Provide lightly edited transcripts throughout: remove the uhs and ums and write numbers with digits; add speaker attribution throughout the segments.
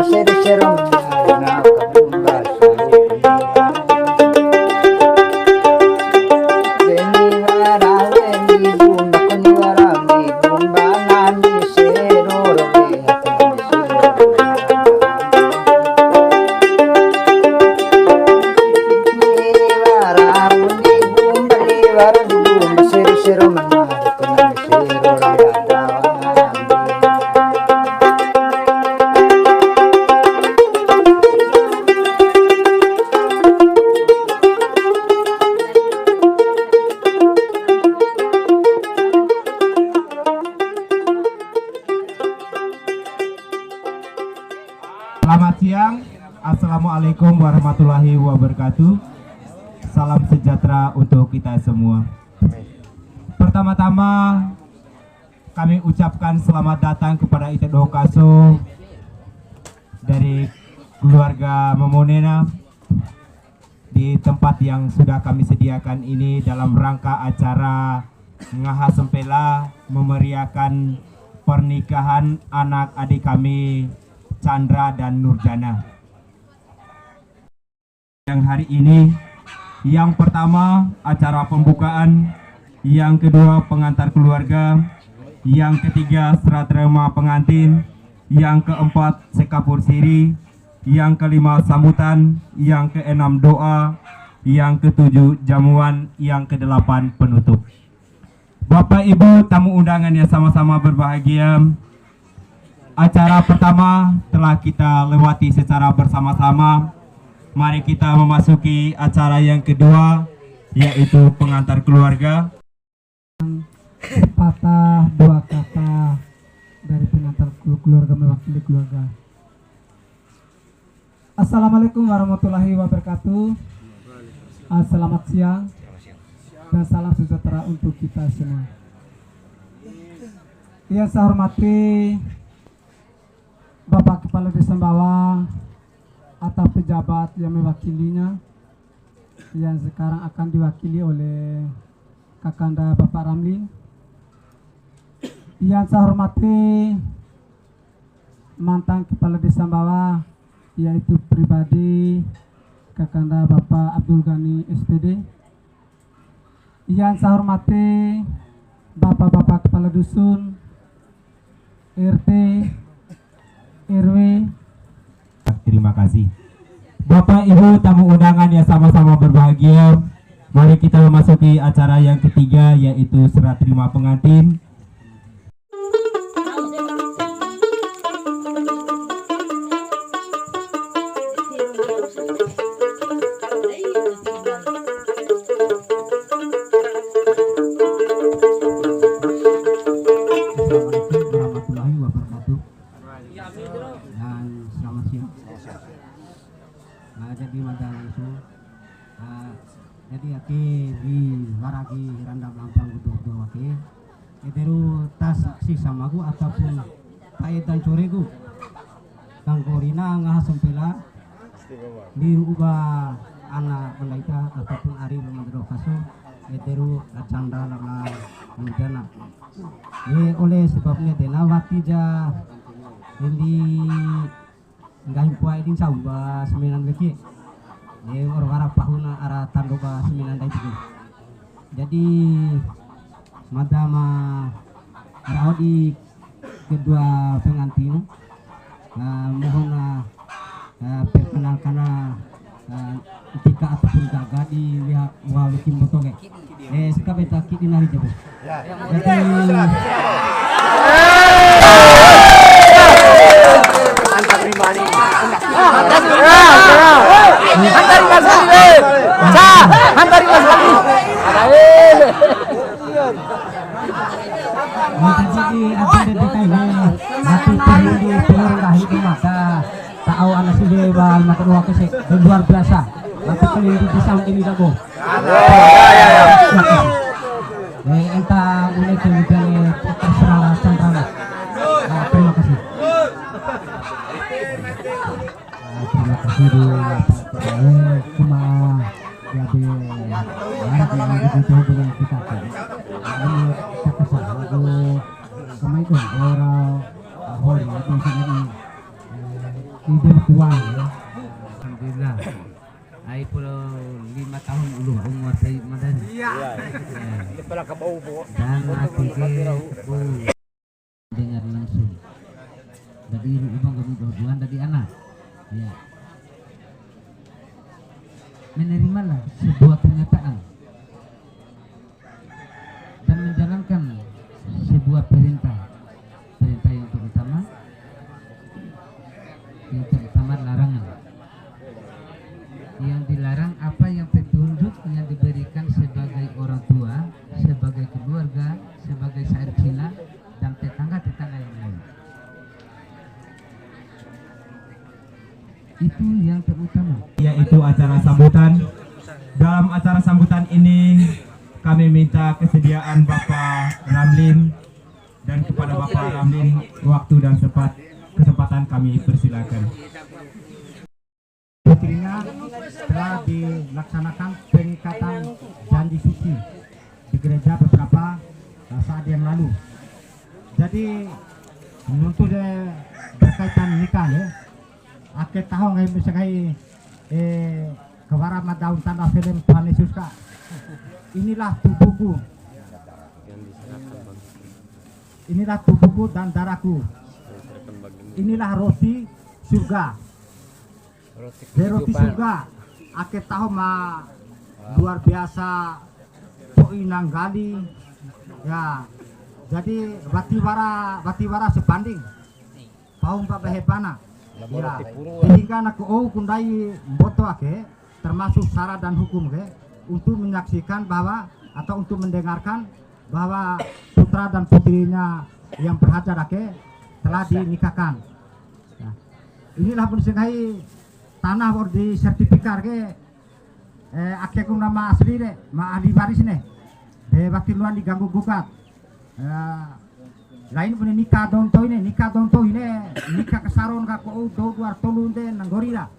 Speaker 1: seri-serum na kabumba Veniwara veni bumba kuniwara mi bumba nami seroro mi hatami Niwara veni bumba niwara bumba seri-serum na hatami seroro
Speaker 2: Selamat siang, Assalamualaikum warahmatullahi wabarakatuh. Salam sejahtera untuk kita semua. Pertama-tama kami ucapkan selamat datang kepada Ite Dokaso dari keluarga Memonena di tempat yang sudah kami sediakan ini dalam rangka acara Ngaha Sempela memeriahkan pernikahan anak adik kami Chandra dan Nurdana. Yang hari ini, yang pertama acara pembukaan, yang kedua pengantar keluarga, yang ketiga serah terima pengantin, yang keempat sekapur siri, yang kelima sambutan, yang keenam doa, yang ketujuh jamuan, yang kedelapan penutup. Bapak Ibu tamu undangan yang sama-sama berbahagia, acara pertama telah kita lewati secara bersama-sama. Mari kita memasuki acara yang kedua, yaitu pengantar keluarga.
Speaker 3: Patah dua kata dari pengantar keluarga mewakili keluarga. Assalamualaikum warahmatullahi wabarakatuh. Selamat siang dan salam sejahtera untuk kita semua. Yang saya hormati Bapak Kepala Desa Bawah atau pejabat yang mewakilinya, yang sekarang akan diwakili oleh Kakanda Bapak Ramlin. Yang saya hormati mantan Kepala Desa Bawah, yaitu pribadi Kakanda Bapak Abdul Ghani SPD. Yang saya hormati Bapak-bapak Kepala Dusun, RT, RW.
Speaker 2: Terima kasih. Bapak Ibu tamu undangan yang sama-sama berbahagia, mari kita memasuki acara yang ketiga, yaitu serah terima pengantin.
Speaker 3: Jadi madang itu jadi aki di waragi randam lampang butuh aki ederu tas si samagu ataupun pait dan coregu kang korina ngah sempela di ubah anak malaika ataupun ari memadro kaso ederu Chandra lala mudana oleh sebabnya dena watija ini nggak impuai din sauba seminan beki orang pahuna arah tandoba seminan dai itu. Jadi madama arah di kedua pengantin mohon perkenalkan ketika ataupun gaga di wawikin botoge sekabeta kini nari jabu. Jadi luar biasa. Nanti kali di sound ini dago. Entah mulai kemudian terserah Chandra. Terima kasih. Terima kasih cuma jadi hari itu dengan kita kan. Kita kesal lagu kemarin orang holi itu sendiri ide kuang ya.
Speaker 4: Alhamdulillah. Ai puluh 5 tahun ulu umur saya madan. Iya. Dan aku dengar langsung dari ibang kami dua dari anak. Ya. Menerimalah sebuah kenyataan dan menjalankan sebuah perintah yang terutama larangan. Yang dilarang apa yang petunjuk yang diberikan sebagai orang tua, sebagai keluarga, sebagai saudara dan tetangga-tetangga yang lain. Itu yang terutama.
Speaker 2: Yaitu acara sambutan. Dalam acara sambutan ini kami minta kesediaan Bapak Ramlin, dan kepada Bapak Ramlin waktu dan kesempatan kami persilakan.
Speaker 3: Putrinya telah dilaksanakan pengikatan janji suci di gereja beberapa saat yang lalu. Jadi untuk berkaitan nikah ya, akhir tahun kami bisa kewara daun tanda film Tuhan Yesus Kak. Inilah tubuhku. Inilah tubuhku dan darahku. Inilah roti surga. Roti surga. Akhir tahun luar biasa poinang gali. Ya. Jadi batiwara sebanding. Paung Pak Behepana. Ya. Sehingga aku kundai boto ake termasuk syarat dan hukum ke untuk menyaksikan bahwa atau untuk mendengarkan bahwa putra dan putrinya yang berhajar ake telah dinikahkan. Ya. Inilah pensekai tanah baru di sertifikat ke ake kum nama asli deh, ma ahli waris nih. Bakti luan diganggu gugat. Lain punya nikah donto ini nikah kesaron kako dua tolun deh nanggori lah.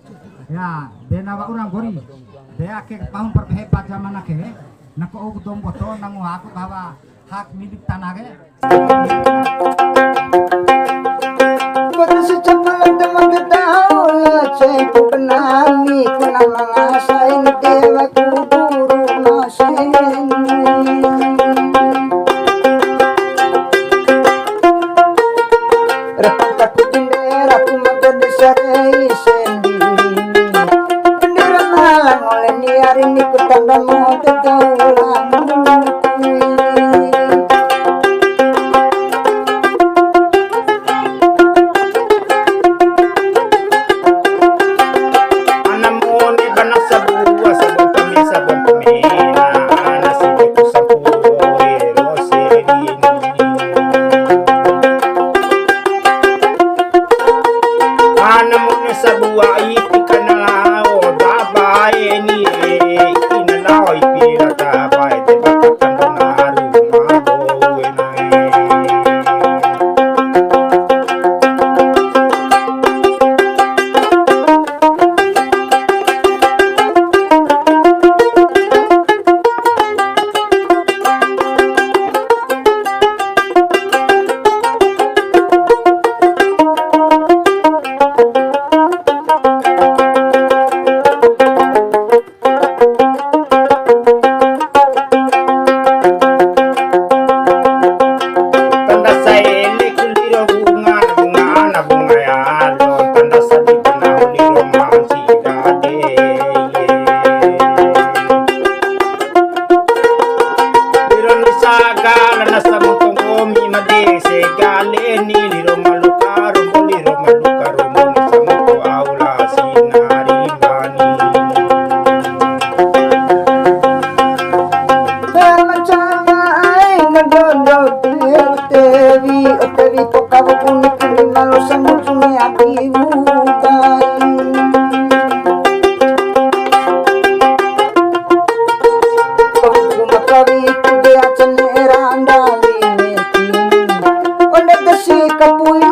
Speaker 3: Ya, deh nawa orang gori. Deh ake paham perhebat zaman ake, nako dong boto nangu aku bahwa hak milik tanah ke.
Speaker 1: Betul secepat teman ketahuan, saya ku kenali, ku nama ngasain dewa ku guru ngasain. Repat aku bendera, aku maka desai sendiri. Bendera malang oleh ni hari ni ku tanda mau ketahuan. Kapuin